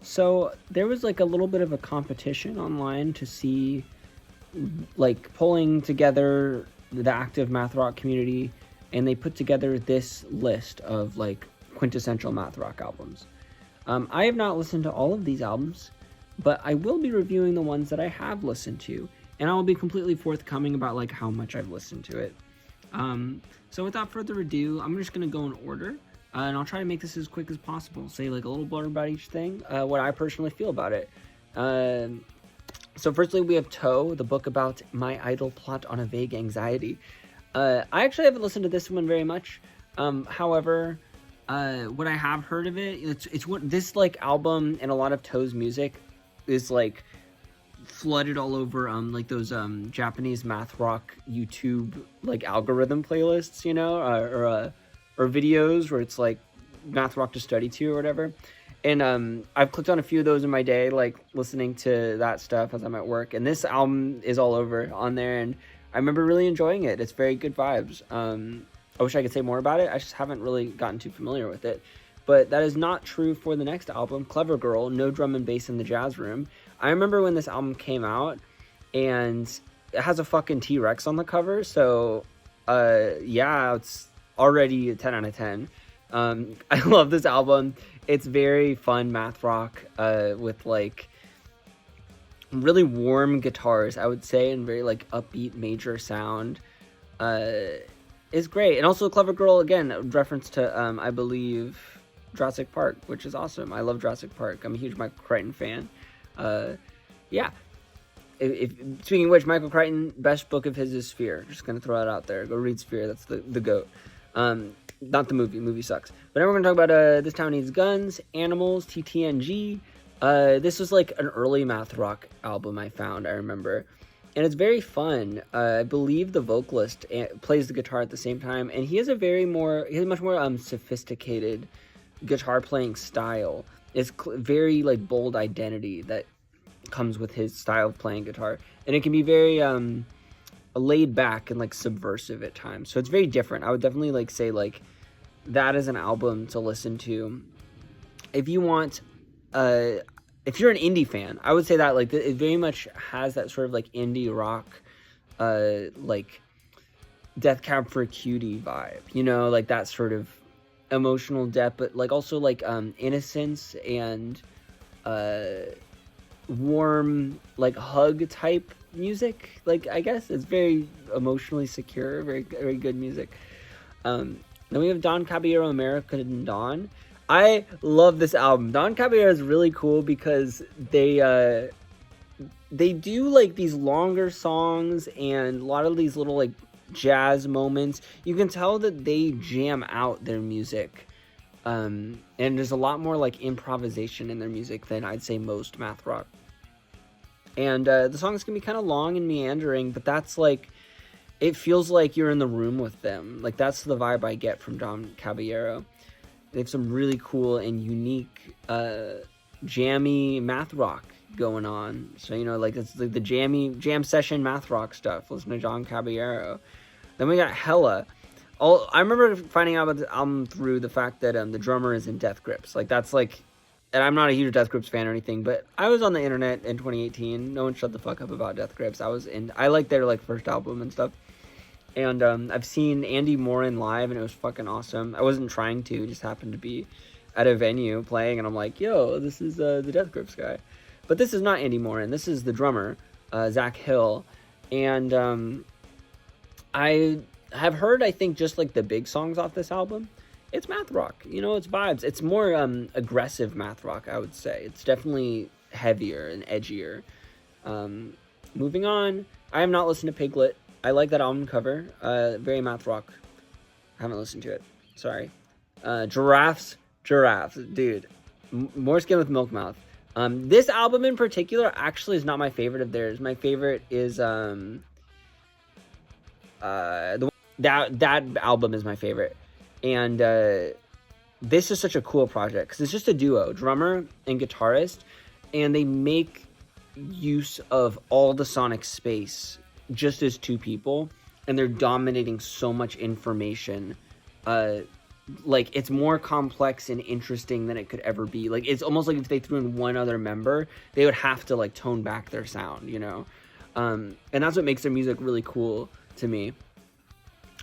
So there was like a little bit of a competition online to see, like, pulling together the active math rock community, and they put together this list of like quintessential math rock albums. I have not listened to all of these albums, but I will be reviewing the ones that I have listened to, and I will be completely forthcoming about like how much I've listened to it. So without further ado, I'm just gonna go in order, and I'll try to make this as quick as possible. Say like a little blurb about each thing, what I personally feel about it. So firstly, we have Toe, the book about my idle plot on a vague anxiety. I actually haven't listened to this one very much. However, what I have heard of it, it's what this like album and a lot of Toe's music is like flooded all over like those Japanese math rock YouTube like algorithm playlists, you know, or videos where it's like math rock to study to or whatever. And I've clicked on a few of those in my day, like listening to that stuff as I'm at work. And this album is all over on there, and I remember really enjoying it. It's very good vibes. I wish I could say more about it. I just haven't really gotten too familiar with it. But that is not true for the next album, Clever Girl, No Drum and Bass in the Jazz Room. I remember when this album came out, and it has a fucking T-Rex on the cover. So, yeah, it's already a 10 out of 10. I love this album. It's very fun math rock with like really warm guitars, I would say, and very like upbeat major sound. Is great. And also Clever Girl, again, reference to I believe Jurassic Park, which is awesome. I love Jurassic Park. I'm a huge Michael Crichton fan. Yeah. If speaking of which, Michael Crichton, best book of his is Sphere. Just gonna throw it out there. Go read Sphere. That's the goat. Not the movie. Movie sucks. But now we're gonna talk about This Town Needs Guns, Animals, TTNG. This was like an early math rock album I found. I remember, and it's very fun. I believe the vocalist plays the guitar at the same time, and he has a much more sophisticated guitar playing style. It's very like bold identity that comes with his style of playing guitar, and it can be very laid back and like subversive at times. So it's very different. I would definitely like say like that is an album to listen to if you want. If you're an indie fan, I would say that like it very much has that sort of like indie rock, like Death Cab for Cutie vibe. You know, like that sort of emotional depth, but like also like innocence and warm like hug type music. Like I guess it's very emotionally secure, very very good music. Then we have Don Caballero, American Dawn. I love this album. Don Caballero is really cool because they do like these longer songs and a lot of these little like jazz moments. You can tell that they jam out their music. And there's a lot more like improvisation in their music than I'd say most math rock. And the songs can be kind of long and meandering, but that's like, it feels like you're in the room with them. Like that's the vibe I get from Don Caballero. They have some really cool and unique jammy math rock going on. So, you know, like it's like the jam session math rock stuff. Listen to Don Caballero. Then we got Hella. I remember finding out about the album through the fact that the drummer is in Death Grips. Like that's like, and I'm not a huge Death Grips fan or anything, but I was on the internet in 2018. No one shut the fuck up about Death Grips. I liked their like first album and stuff. And I've seen Andy Morin live, and it was fucking awesome. I wasn't trying to, just happened to be at a venue playing, and I'm like, yo, this is the Death Grips guy. But this is not Andy Morin. This is the drummer, Zach Hill. And I have heard, I think, just like the big songs off this album. It's math rock. You know, it's vibes. It's more aggressive math rock, I would say. It's definitely heavier and edgier. Moving on, I have not listened to Piglet. I like that album cover. Very math rock. I haven't listened to it. Sorry. Giraffes. Dude. More Skin with Milk Mouth. This album in particular actually is not my favorite of theirs. My favorite is that album is my favorite. And this is such a cool project because it's just a duo, drummer and guitarist, and they make use of all the sonic space just as two people, and they're dominating so much information like it's more complex and interesting than it could ever be. Like it's almost like if they threw in one other member, they would have to like tone back their sound, you know. And that's what makes their music really cool to me.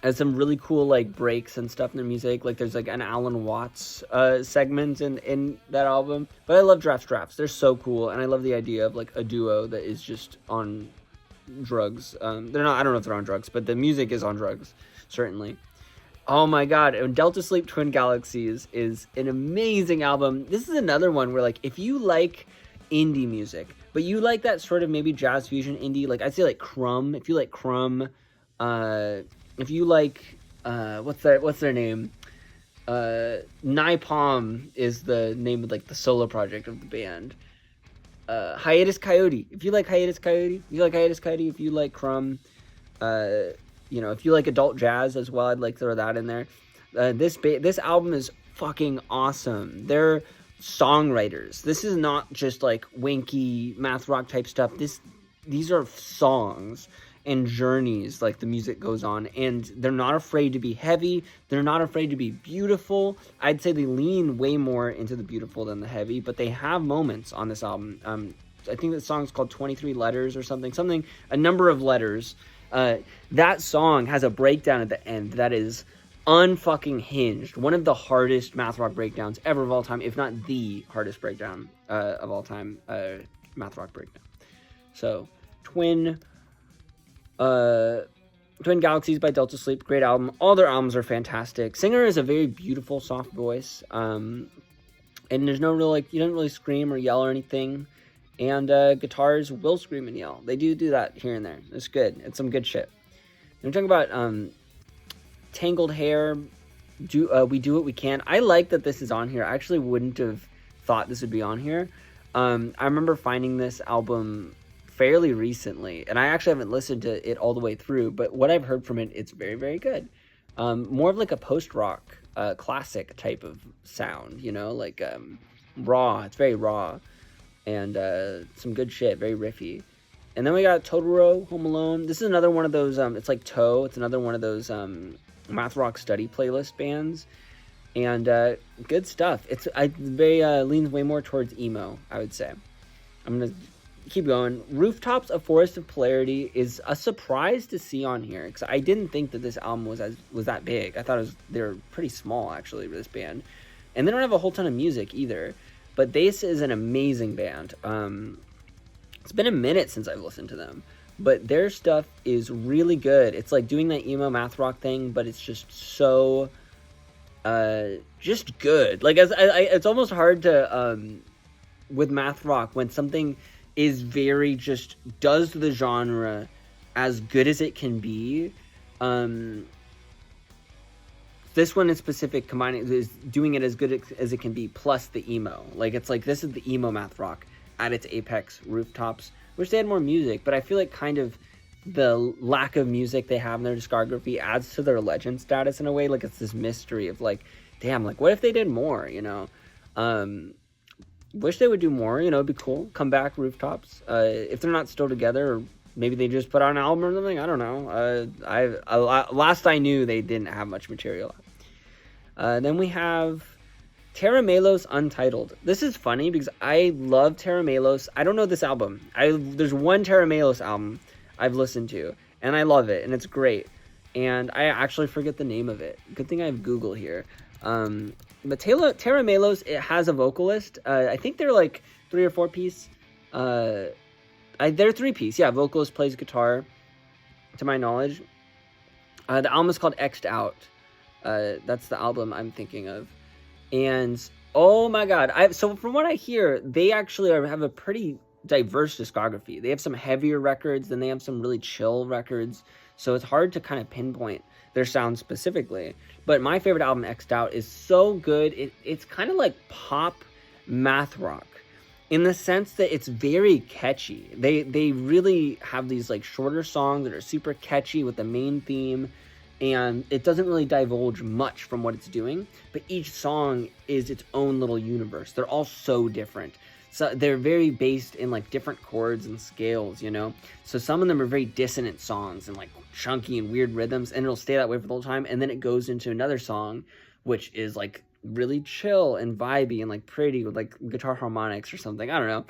Has some really cool like breaks and stuff in their music. Like there's like an Alan Watts segment in that album. But I love Drafts. They're so cool, and I love the idea of like a duo that is just on drugs. They're not. I don't know if they're on drugs, but the music is on drugs, certainly. Oh my god, and Delta Sleep Twin Galaxies is an amazing album. This is another one where like if you like indie music, but you like that sort of maybe jazz fusion indie, like I'd say like Crumb. If you like Crumb, if you like what's their name? Naipom is the name of like the solo project of the band. Hiatus Coyote. If you like Hiatus Coyote, if you like Crumb, you know, if you like adult jazz as well, I'd like throw that in there. This album is fucking awesome. They're songwriters. This is not just like wanky math rock type stuff. These are songs and journeys, like the music goes on, and they're not afraid to be heavy. They're not afraid to be beautiful. I'd say they lean way more into the beautiful than the heavy, but they have moments on this album. I think the song's called 23 Letters or something, a number of letters. That song has a breakdown at the end that is unfucking hinged. One of the hardest math rock breakdowns ever of all time, if not the hardest breakdown of all time, math rock breakdown. So, Twin Galaxies by Delta Sleep, great album. All their albums are fantastic. Singer is a very beautiful, soft voice, and there's no real like, you don't really scream or yell or anything. And guitars will scream and yell. They do that here and there. It's good. It's some good shit. I'm talking about Tangled Hair. We Do What We Can. I like that this is on here. I actually wouldn't have thought this would be on here. I remember finding this album fairly recently, and I actually haven't listened to it all the way through, but what I've heard from it, it's very, very good. More of like a post-rock classic type of sound, you know, like raw. It's very raw. And some good shit, very riffy. And then we got Totoro, Home Alone. This is another one of those, it's like Toe. It's another one of those math rock study playlist bands. And good stuff. Leans way more towards emo, I would say. I'm going to keep going. Rooftops, A Forest of Polarity is a surprise to see on here, because I didn't think that this album was that big. I thought they were pretty small, actually, for this band. And they don't have a whole ton of music either. But this is an amazing band. It's been a minute since I've listened to them, but their stuff is really good. It's like doing that emo math rock thing, but it's just so, just good. Like it's almost hard to, with math rock, when something is very just does the genre as good as it can be. This one in specific is doing it as good as it can be, plus the emo. Like, it's like, this is the emo math rock at its apex. Rooftops. Wish they had more music, but I feel like kind of the lack of music they have in their discography adds to their legend status in a way. Like, it's this mystery of like, damn, like, what if they did more, you know? Wish they would do more, you know, it'd be cool. Come back, Rooftops. If they're not still together, or maybe they just put out an album or something, I don't know. Last I knew, they didn't have much material. Then we have Terra Melos Untitled. This is funny because I love Terra Melos. I don't know this album. There's one Terra Melos album I've listened to, and I love it, and it's great. And I actually forget the name of it. Good thing I have Google here. But Terra Melos, it has a vocalist. I think they're like 3 or 4 piece. They're 3 piece. Yeah, vocalist plays guitar, to my knowledge. The album is called X'd Out. That's the album I'm thinking of. And oh my god, so from what I hear, they actually have a pretty diverse discography. They have some heavier records, then they have some really chill records, so it's hard to kind of pinpoint their sound specifically. But my favorite album, X'd Out, is so good. It's kind of like pop math rock in the sense that it's very catchy. They really have these like shorter songs that are super catchy with the main theme, and it doesn't really divulge much from what it's doing, but each song is its own little universe. They're all so different. So they're very based in like different chords and scales, you know? So some of them are very dissonant songs and like chunky and weird rhythms, and it'll stay that way for the whole time, and then it goes into another song which is like really chill and vibey and like pretty with like guitar harmonics or something. I don't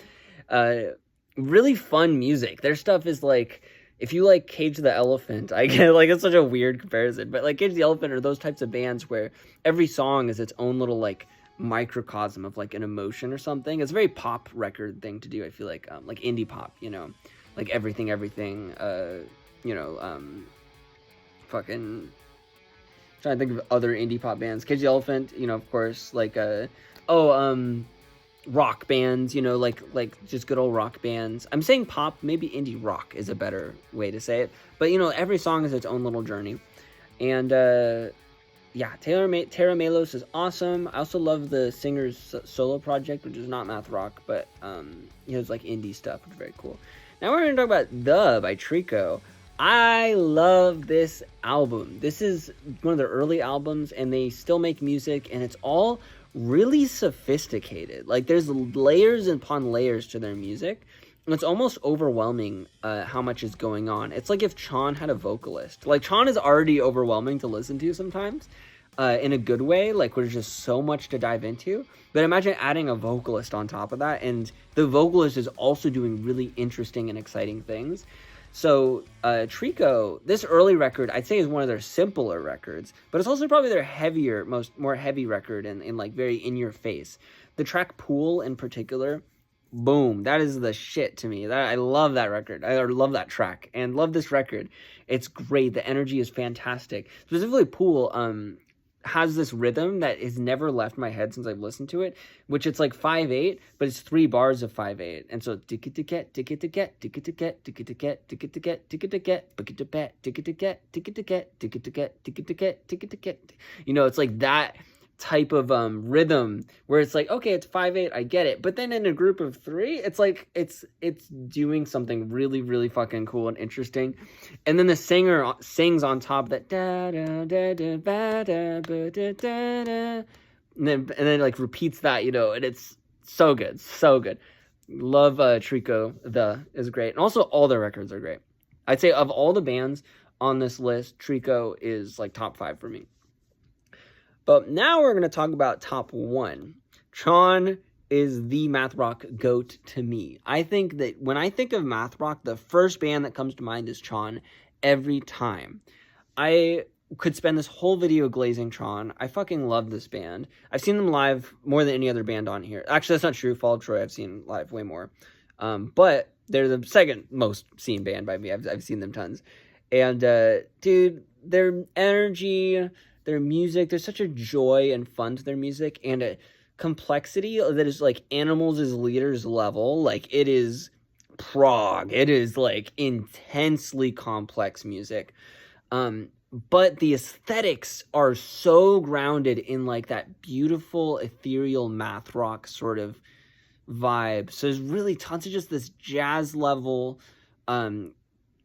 know. Really fun music. Their stuff is like, if you like Cage the Elephant, I get like, it's such a weird comparison, but like Cage the Elephant are those types of bands where every song is its own little like microcosm of like an emotion or something. It's a very pop record thing to do. I feel like indie pop, you know, like everything, you know, fucking trying to think of other indie pop bands. Cage the Elephant, you know, of course, like rock bands, you know, like just good old rock bands. I'm saying pop, maybe indie rock is a better way to say it. But you know, every song is its own little journey. And yeah, Tara Melos is awesome. I also love the singer's solo project, which is not math rock, but he has like indie stuff, which is very cool. Now we're going to talk about The by Trico. I love this album. This is one of their early albums, and they still make music, and it's all really sophisticated. Like, there's layers upon layers to their music, and it's almost overwhelming how much is going on. It's like if Chon had a vocalist. Like, Chon is already overwhelming to listen to sometimes, in a good way, like there's just so much to dive into. But imagine adding a vocalist on top of that, and the vocalist is also doing really interesting and exciting things. So Trico, this early record, I'd say is one of their simpler records, but it's also probably their more heavy record and like very in your face. The track Pool in particular, boom, that is the shit to me. I love that record. I love that track and love this record. It's great. The energy is fantastic. Specifically Pool has this rhythm that has never left my head since I've listened to it, which it's like 5/8, but it's 3 bars of 5/8. And so you know, it's like that type of rhythm where it's like, okay, it's 5/8, I get it, but then in a group of 3, it's like it's doing something really, really fucking cool and interesting. And then the singer sings on top of that da da da da ba da ba da da da, and then like repeats that, you know, and it's so good, so good. Love Trico. The is great, and also all their records are great. I'd say of all the bands on this list, Trico is like top 5 for me. But now we're going to talk about top 1. Chon is the math rock GOAT to me. I think that when I think of math rock, the first band that comes to mind is Chon every time. I could spend this whole video glazing Chon. I fucking love this band. I've seen them live more than any other band on here. Actually, that's not true. Fall of Troy I've seen live way more. But they're the second most seen band by me. I've seen them tons. And dude, their energy, their music, there's such a joy and fun to their music, and a complexity that is like Animals as Leaders level. Like, it is prog. It is like intensely complex music. But the aesthetics are so grounded in like that beautiful ethereal math rock sort of vibe. So there's really tons of just this jazz level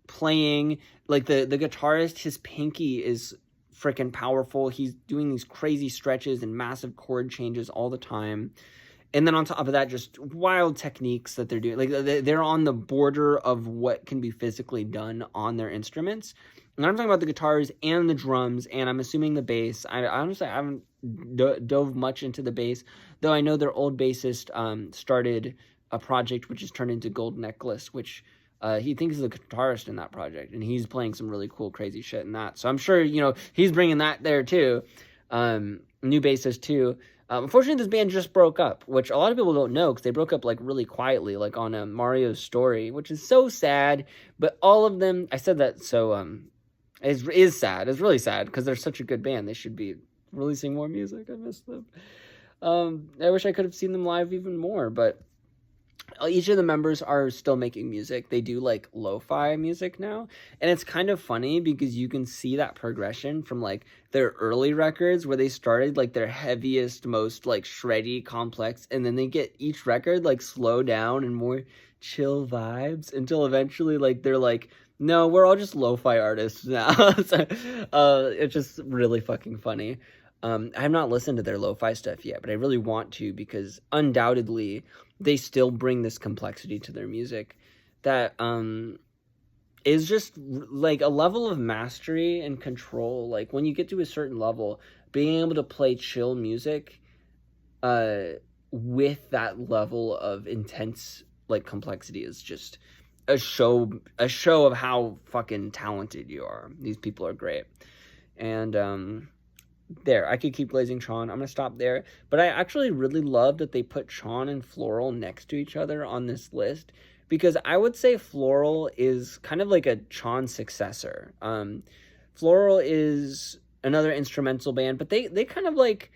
playing. Like the guitarist, his pinky is freaking powerful. He's doing these crazy stretches and massive chord changes all the time. And then on top of that, just wild techniques that they're doing. Like, they're on the border of what can be physically done on their instruments. And I'm talking about the guitars and the drums, and I'm assuming the bass. I honestly haven't dove much into the bass, though I know their old bassist started a project which has turned into Gold Necklace, which he thinks is the guitarist in that project, and he's playing some really cool, crazy shit in that. So I'm sure, you know, he's bringing that there too. New bassist too. Unfortunately, this band just broke up, which a lot of people don't know because they broke up like really quietly, like on Mario's Story, which is so sad. But all of them, I said that so is sad. It's really sad because they're such a good band. They should be releasing more music. I miss them. I wish I could have seen them live even more, but each of the members are still making music. They do like lo-fi music now, and it's kind of funny because you can see that progression from like their early records where they started like their heaviest, most like shreddy, complex, and then they get each record like slow down and more chill vibes until eventually like they're like, no, we're all just lo-fi artists now. So, it's just really fucking funny. I have not listened to their lo-fi stuff yet, but I really want to, because undoubtedly they still bring this complexity to their music that is just like a level of mastery and control. Like, when you get to a certain level, being able to play chill music with that level of intense like complexity is just a show of how fucking talented you are. These people are great. And there, I could keep glazing Tron. I'm gonna stop there. But I actually really love that they put Tron and Floral next to each other on this list, because I would say Floral is kind of like a Tron successor. Floral is another instrumental band, but they kind of like,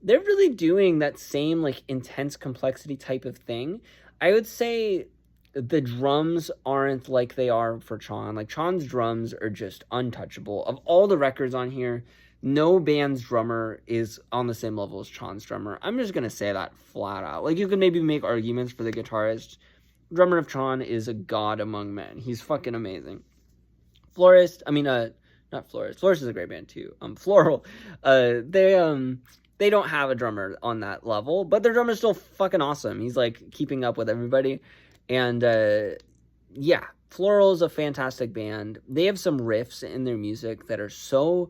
they're really doing that same like intense complexity type of thing. I would say the drums aren't like they are for Tron. Like, Tron's drums are just untouchable. Of all the records on here, no band's drummer is on the same level as Tron's drummer. I'm just gonna say that flat out. Like, you could maybe make arguments for the guitarist. Drummer of Tron is a god among men. He's fucking amazing. Florist, I mean, not Florist. Florist is a great band too. Floral, they don't have a drummer on that level, but their drummer's still fucking awesome. He's like keeping up with everybody. And yeah, Floral is a fantastic band. They have some riffs in their music that are so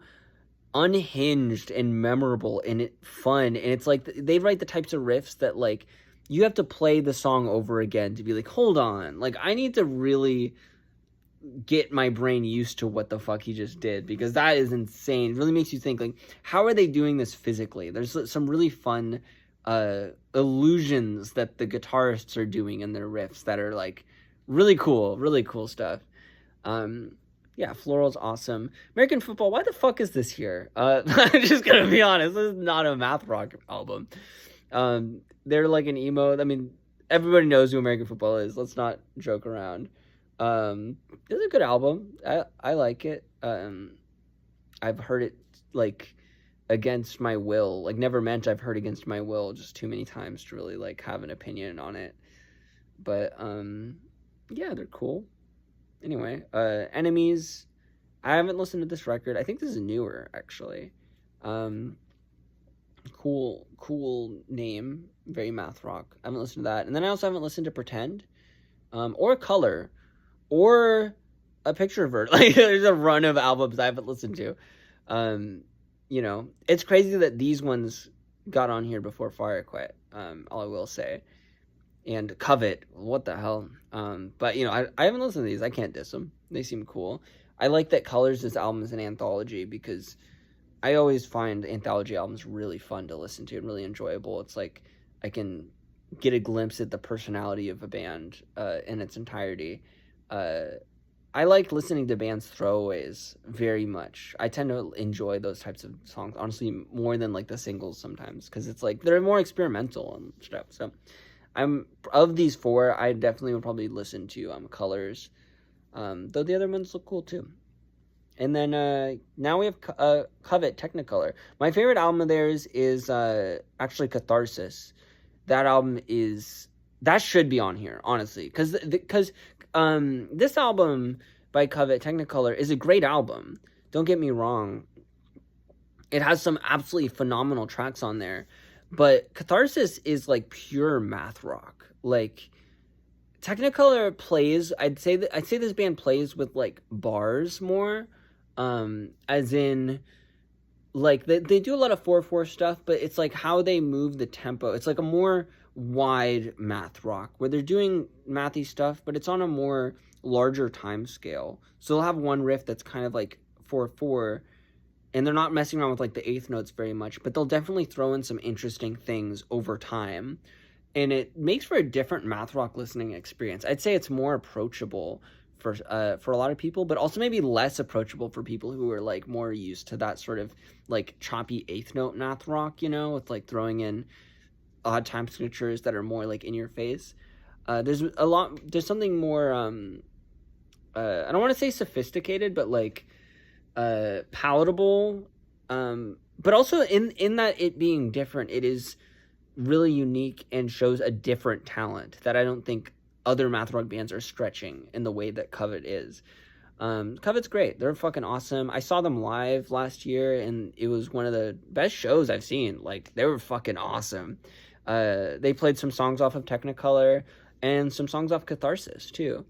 unhinged and memorable and fun, and it's like they write the types of riffs that like you have to play the song over again to be like, hold on, like I need to really get my brain used to what the fuck he just did, because that is insane. It really makes you think, like, how are they doing this physically? There's some really fun illusions that the guitarists are doing in their riffs that are like really cool stuff. Yeah, Floral's awesome. American Football, why the fuck is this here? I'm just gonna be honest, this is not a math rock album. They're like an emo, I mean, everybody knows who American Football is. Let's not joke around. It's a good album. I like it. I've heard it like against my will. Like, Nevermind I've heard against my will just too many times to really like have an opinion on it. But yeah, they're cool. Anyway, Enemies, I haven't listened to this record. I think this is newer, actually. Cool name, very math rock. I haven't listened to that. And then I also haven't listened to Pretend, or Color, or A Picture of Her. Like, there's a run of albums I haven't listened to. You know, it's crazy that these ones got on here before Fire Quit, all I will say. And Covet, what the hell? But, you know, I haven't listened to these. I can't diss them. They seem cool. I like that Colors, this album, is an anthology, because I always find anthology albums really fun to listen to and really enjoyable. It's like I can get a glimpse at the personality of a band in its entirety. I like listening to bands' throwaways very much. I tend to enjoy those types of songs, honestly, more than like the singles sometimes, because it's like they're more experimental and stuff. So of these four, I definitely would probably listen to Colors, though the other ones look cool too. And then now we have Covet, Technicolor. My favorite album of theirs is actually Catharsis. That album that should be on here, honestly, because this album by Covet, Technicolor, is a great album. Don't get me wrong. It has some absolutely phenomenal tracks on there. But Catharsis is like pure math rock. Like, Technicolor plays, I'd say this band plays with like bars more, as in like they do a lot of 4/4 stuff, but it's like how they move the tempo. It's like a more wide math rock where they're doing mathy stuff, but it's on a more larger time scale. So they'll have one riff that's kind of like 4/4, and they're not messing around with like the eighth notes very much, but they'll definitely throw in some interesting things over time. And it makes for a different math rock listening experience. I'd say it's more approachable for a lot of people, but also maybe less approachable for people who are like more used to that sort of like choppy eighth note math rock, you know, with like throwing in odd time signatures that are more like in your face. There's something more, I don't want to say sophisticated, but like palatable, but also in that it being different, it is really unique and shows a different talent that I don't think other math rock bands are stretching in the way that Covet is. Covet's great. They're fucking awesome. I saw them live last year, and it was one of the best shows I've seen. Like, they were fucking awesome. They played some songs off of Technicolor and some songs off Catharsis too.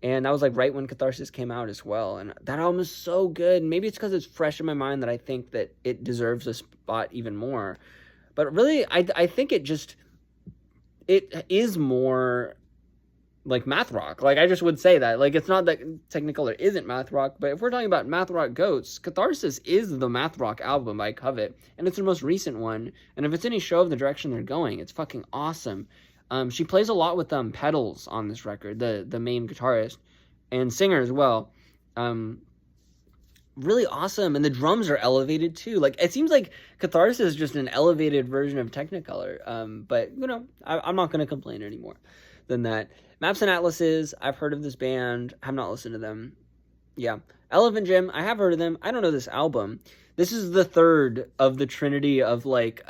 And that was like right when Catharsis came out as well. And that album is so good. Maybe it's because it's fresh in my mind that I think that it deserves a spot even more. But really, I think it is more like math rock. Like, I just would say that. Like, it's not that Technicolor isn't math rock, but if we're talking about math rock goats, Catharsis is the math rock album by Covet, and it's the most recent one. And if it's any show of the direction they're going, it's fucking awesome. She plays a lot with pedals on this record, the main guitarist and singer as well. Really awesome, and the drums are elevated too. Like, it seems like Catharsis is just an elevated version of Technicolor. But I'm not gonna complain anymore than that. Maps and Atlases, I've heard of this band, have not listened to them. Yeah. Elephant Gym, I have heard of them. I don't know this album. This is the third of the trinity of like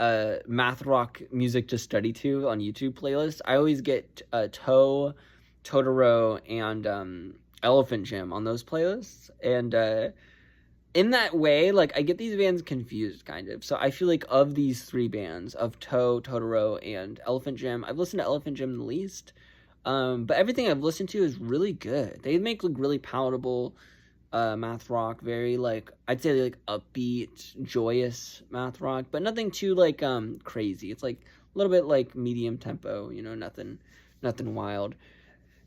math rock music to study to on YouTube playlists. I always get Toe, Totoro, and Elephant Gym on those playlists. And in that way, like, I get these bands confused kind of. So I feel like of these three bands, of Toe, Totoro, and Elephant Gym, I've listened to Elephant Gym the least. But everything I've listened to is really good. They make like really palatable math rock, very like, I'd say like upbeat, joyous math rock, but nothing too like crazy. It's like a little bit like medium tempo, nothing wild.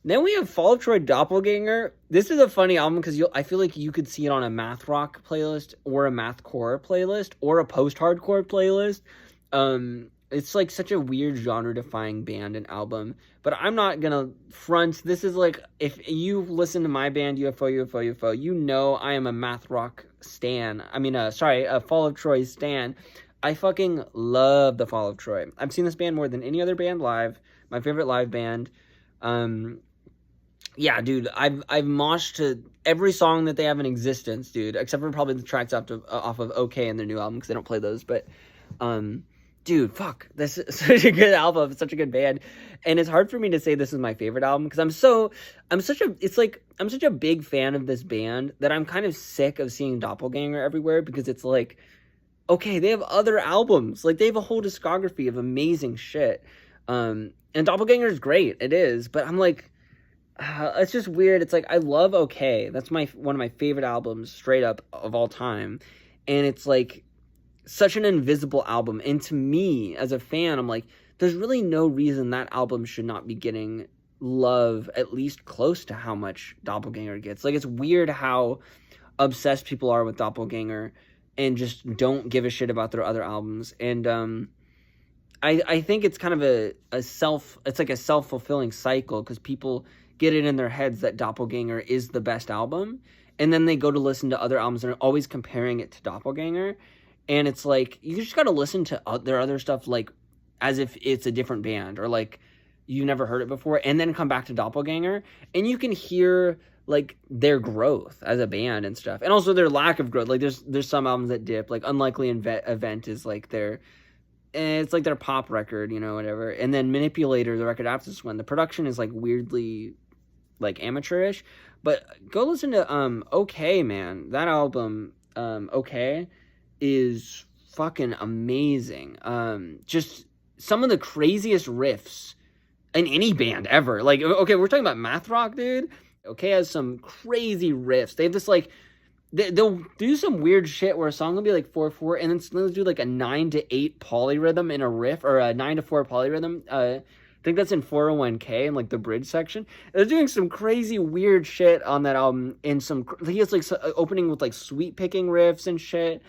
Then we have Fall of Troy Doppelganger. This is a funny album because I feel like you could see it on a math rock playlist or a mathcore playlist or a post-hardcore playlist. It's like such a weird genre-defying band and album, but I'm not gonna front. This is like, if you listen to my band, UFO, you know I am a math rock stan. A Fall of Troy stan. I fucking love the Fall of Troy. I've seen this band more than any other band live. My favorite live band. Yeah, dude, I've moshed to every song that they have in existence, dude, except for probably the tracks off of OK in their new album because they don't play those, but dude, fuck, this is such a good album. It's such a good band. And it's hard for me to say this is my favorite album because I'm such a big fan of this band that I'm kind of sick of seeing Doppelganger everywhere because it's like, okay, they have other albums. Like, they have a whole discography of amazing shit. And Doppelganger is great. It is. But I'm like, it's just weird. It's like, I love OK. That's one of my favorite albums straight up of all time. And it's like, such an invisible album, and to me as a fan, I'm like, there's really no reason that album should not be getting love at least close to how much Doppelganger gets. Like, it's weird how obsessed people are with Doppelganger and just don't give a shit about their other albums. And I think it's kind of it's like a self-fulfilling cycle because people get it in their heads that Doppelganger is the best album, and then they go to listen to other albums and are always comparing it to Doppelganger. And it's like, you just got to listen to their other stuff, like, as if it's a different band, or like you never heard it before, and then come back to Doppelganger, and you can hear, like, their growth as a band and stuff, and also their lack of growth. Like, there's some albums that dip, like Unlikely Event is like it's like their pop record, whatever. And then Manipulator, the record after this one, the production is like weirdly, like, amateurish. But go listen to OK, man. That album, OK, is fucking amazing. Just some of the craziest riffs in any band ever. Like, okay, we're talking about math rock, dude. OK has some crazy riffs. They have this, like, they'll do some weird shit where a song will be like 4/4, and then they'll do like a 9/8 polyrhythm in a riff, or a 9/4 polyrhythm. I think that's in 401k in like the bridge section. They're doing some crazy weird shit on that album, and he has like opening with like sweep picking riffs and shit.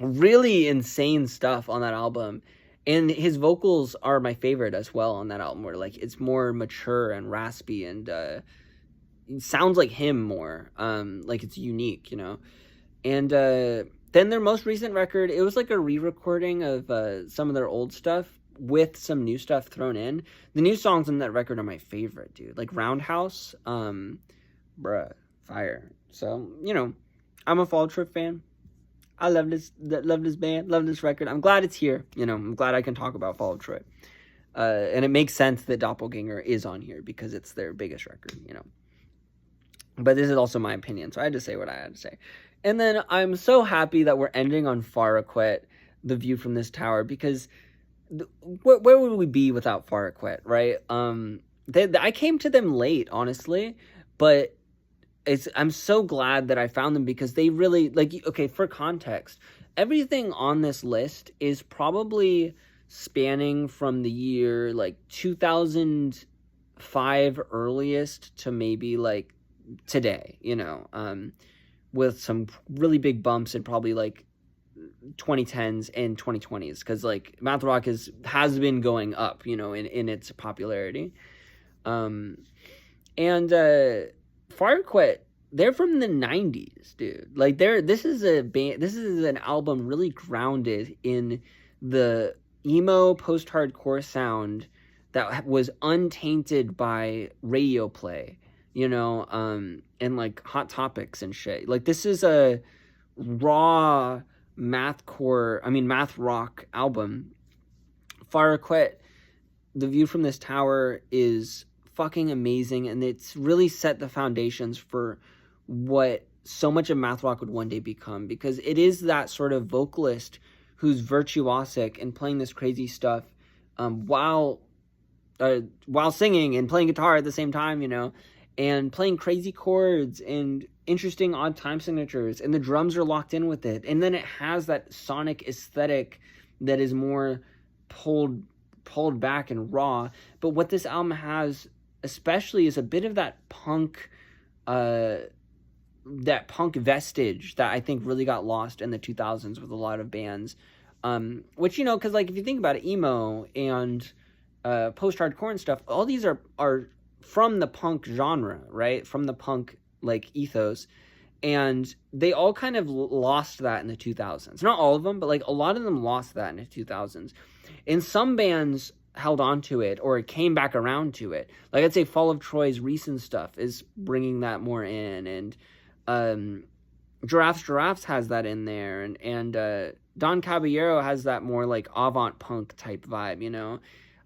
Really insane stuff on that album, and his vocals are my favorite as well on that album, where like it's more mature and raspy, and it sounds like him more, like it's unique, and then their most recent record, it was like a re-recording of some of their old stuff with some new stuff thrown in. The new songs on that record are my favorite, dude, like Roundhouse, fire. So, I'm a Fall Trip fan. I love this band, love this record. I'm glad it's here. I'm glad I can talk about Fall of Troy. And it makes sense that Doppelganger is on here because it's their biggest record, But this is also my opinion, so I had to say what I had to say. And then I'm so happy that we're ending on Faraquet, The View from This Tower, because where would we be without Faraquet, right? I came to them late, honestly, but I'm so glad that I found them because they really, like, okay, for context, everything on this list is probably spanning from the year like 2005 earliest to maybe like today, with some really big bumps in probably like 2010s and 2020s, because like math rock has been going up, in its popularity. And Firequet, they're from the 90s, dude. Like this is an album really grounded in the emo post-hardcore sound that was untainted by radio play, and like Hot Topics and shit. Like this is a raw math rock album. Firequet, The View from This Tower is fucking amazing, and it's really set the foundations for what so much of math rock would one day become, because it is that sort of vocalist who's virtuosic and playing this crazy stuff while singing and playing guitar at the same time, and playing crazy chords and interesting odd time signatures, and the drums are locked in with it, and then it has that sonic aesthetic that is more pulled back and raw. But what this album has especially is a bit of that punk vestige that I think really got lost in the 2000s with a lot of bands, which, because like if you think about it, emo and post-hardcore and stuff, all these are from the punk genre, right? From the punk like ethos, and they all kind of lost that in the 2000s. Not all of them, but like a lot of them lost that in the 2000s. And some bands held on to it or came back around to it. Like I'd say Fall of Troy's recent stuff is bringing that more in, and Giraffes has that in there, and Don Caballero has that more like avant punk type vibe,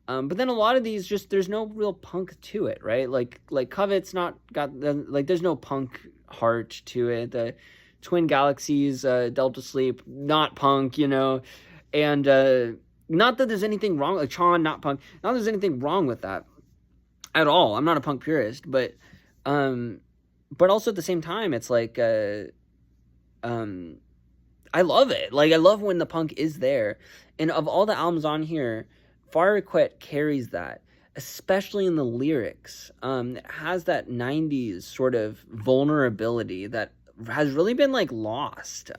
but then a lot of these just, there's no real punk to it, right? Like Covet's not got like, there's no punk heart to it. The Twin Galaxies, Delta Sleep, not punk, and not that there's anything wrong, like Chon, not punk. Not that there's anything wrong with that at all. I'm not a punk purist, but also at the same time, it's like, I love it. Like I love when the punk is there. And of all the albums on here, Firequet carries that, especially in the lyrics. It has that 90s sort of vulnerability that has really been like lost.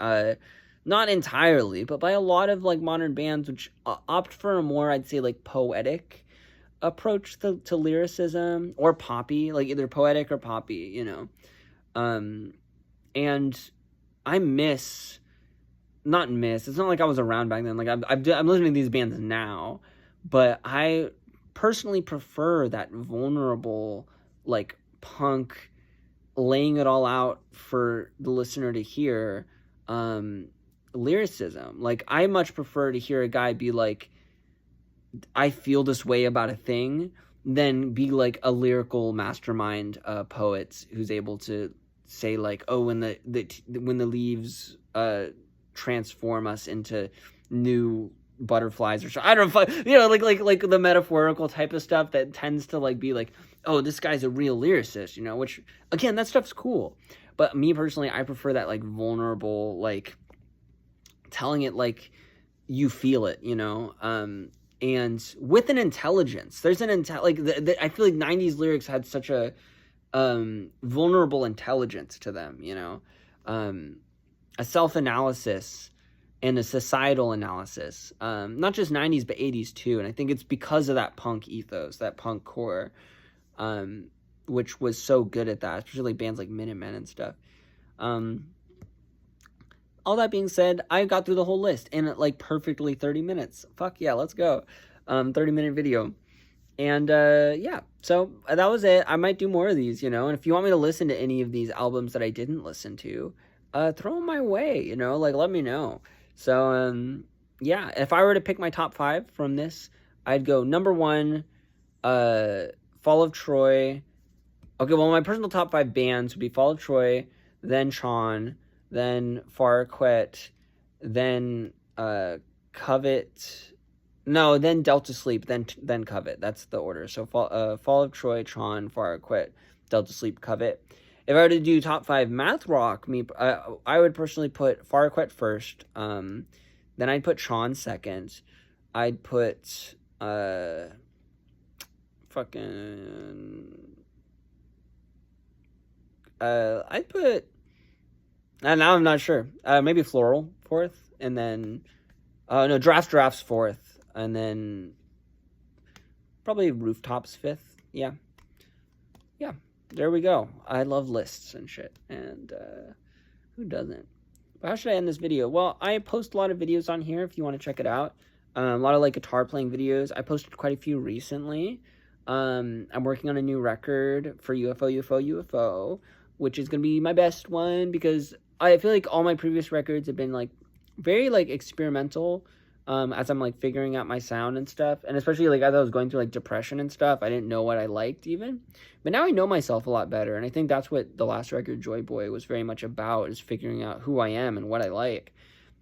Not entirely, but by a lot of like modern bands, which opt for a more, I'd say, like poetic approach to lyricism, or poppy, like either poetic or poppy, and I it's not like I was around back then. Like I'm listening to these bands now, but I personally prefer that vulnerable, like punk, laying it all out for the listener to hear, lyricism. Like I much prefer to hear a guy be like, I feel this way about a thing, than be like a lyrical mastermind poet who's able to say like, oh, when the leaves transform us into new butterflies, or I don't know, like the metaphorical type of stuff that tends to like be like, oh, this guy's a real lyricist, which again, that stuff's cool. But me personally, I prefer that like vulnerable, like telling it like you feel it, and with an intelligence. There's an I feel like 90s lyrics had such a vulnerable intelligence to them, a self-analysis and a societal analysis, not just 90s but 80s too. And I think it's because of that punk ethos, that punk core, which was so good at that, especially bands like Minutemen and stuff. All that being said, I got through the whole list in like perfectly 30 minutes. Fuck yeah, let's go. 30-minute video. And yeah, so that was it. I might do more of these, and if you want me to listen to any of these albums that I didn't listen to, throw them my way, like let me know. So yeah, if I were to pick my top 5 from this, I'd go number 1, Fall of Troy. Okay, well, my personal top 5 bands would be Fall of Troy, then Chon, then Firequet, then Covet. No, then Delta Sleep, then Covet. That's the order. So Fall of Troy, Tron, Far Quit, Delta Sleep, Covet. If I were to do top 5 math rock, I would personally put Far Quit first. Then I'd put Tron second. I'd put I'd put, now I'm not sure. Maybe Floral fourth, and then no, Drafts fourth, and then probably Rooftops fifth. Yeah. There we go. I love lists and shit, and who doesn't? But how should I end this video? Well, I post a lot of videos on here if you want to check it out. A lot of like guitar playing videos. I posted quite a few recently. I'm working on a new record for UFO, which is gonna be my best one, because I feel like all my previous records have been like very like experimental, as I'm like figuring out my sound and stuff, and especially like as I was going through like depression and stuff, I didn't know what I liked even, but now I know myself a lot better, and I think that's what the last record, Joy Boy, was very much about, is figuring out who I am and what I like.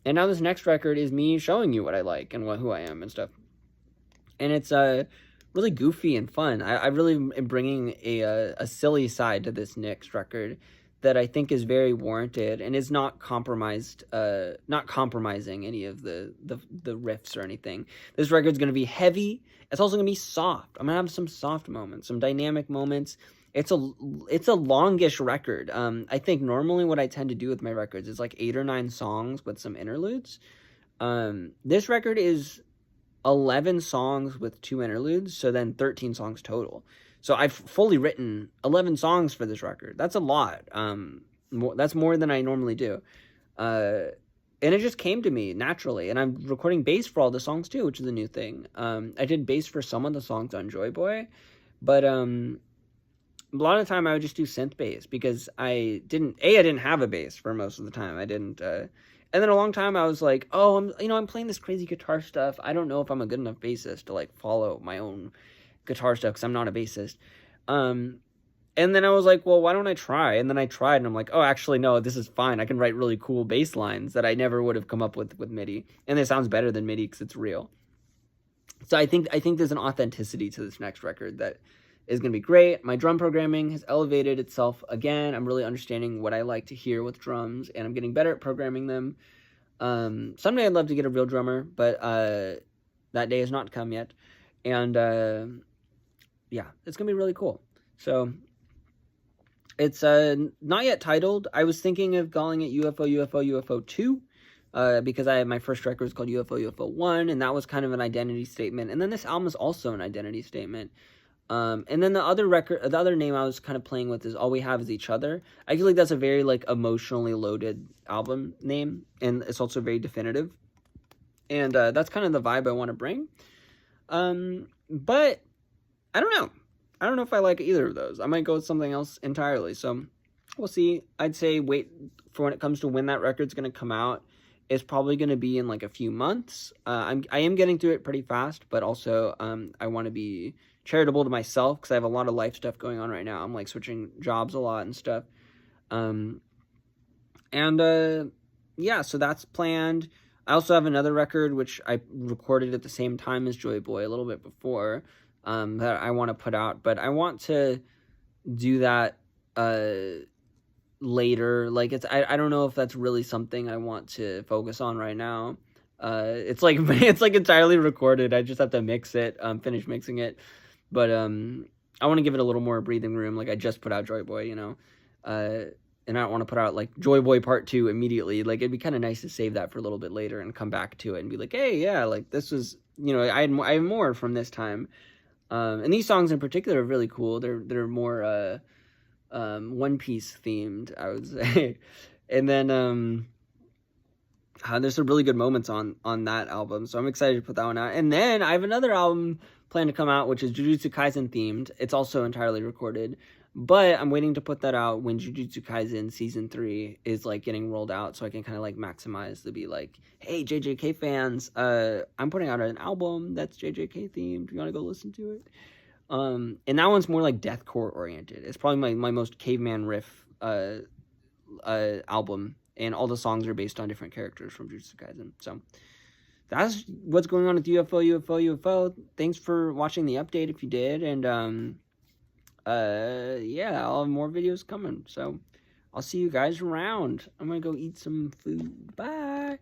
And now this next record is me showing you what I like and who I am and stuff, and it's really goofy and fun. I really am bringing a silly side to this next record that I think is very warranted and is not compromising any of the riffs or anything. This record's going to be heavy. It's also going to be soft. I'm going to have some soft moments, some dynamic moments. It's a longish record. I think normally what I tend to do with my records is like 8 or 9 songs with some interludes. This record is 11 songs with 2 interludes, so then 13 songs total. So I've fully written 11 songs for this record. That's a lot. That's more than I normally do. And it just came to me naturally. And I'm recording bass for all the songs too, which is a new thing. I did bass for some of the songs on Joy Boy, but a lot of the time I would just do synth bass, because I didn't have a bass for most of the time. I didn't. And then a long time I was like, oh, I'm playing this crazy guitar stuff. I don't know if I'm a good enough bassist to like follow my own guitar stuff, because I'm not a bassist. And then I was like, well, why don't I try? And then I tried, and I'm like, oh, actually, no, this is fine. I can write really cool bass lines that I never would have come up with MIDI. And it sounds better than MIDI because it's real. So I think there's an authenticity to this next record that is going to be great. My drum programming has elevated itself again. I'm really understanding what I like to hear with drums, and I'm getting better at programming them. Someday I'd love to get a real drummer, but that day has not come yet. And yeah, it's gonna be really cool. So it's not yet titled. I was thinking of calling it UFO 2, because my first record was called UFO 1, and that was kind of an identity statement. And then this album is also an identity statement. And then the other name I was kind of playing with is All We Have Is Each Other. I feel like that's a very like emotionally loaded album name, and it's also very definitive. And that's kind of the vibe I want to bring. But I don't know. I don't know if I like either of those. I might go with something else entirely. So we'll see. I'd say wait for when it comes to when that record's going to come out. It's probably going to be in like a few months. I am getting through it pretty fast, but also I want to be charitable to myself, because I have a lot of life stuff going on right now. I'm like switching jobs a lot and stuff. Yeah, so that's planned. I also have another record which I recorded at the same time as Joy Boy, a little bit before, that I want to put out, but I want to do that later. Like I don't know if that's really something I want to focus on right now. It's like entirely recorded. I just have to mix it, finish mixing it. But I want to give it a little more breathing room. Like I just put out Joy Boy, and I don't want to put out like Joy Boy Part 2 immediately. Like it'd be kind of nice to save that for a little bit later and come back to it and be like, hey, yeah, like this was, I have more from this time. And these songs in particular are really cool. They're more One Piece themed, I would say. And then there's some really good moments on that album, so I'm excited to put that one out. And then I have another album planned to come out, which is Jujutsu Kaisen themed. It's also entirely recorded, but I'm waiting to put that out when Jujutsu Kaisen Season 3 is like getting rolled out, so I can kind of like maximize to be like, hey, JJK fans, I'm putting out an album that's JJK themed. You want to go listen to it? And that one's more like deathcore oriented. It's probably my most caveman riff album, and all the songs are based on different characters from Jujutsu Kaisen. So that's what's going on with UFO. Thanks for watching the update if you did, and yeah, I'll have more videos coming. So I'll see you guys around. I'm gonna go eat some food. Bye.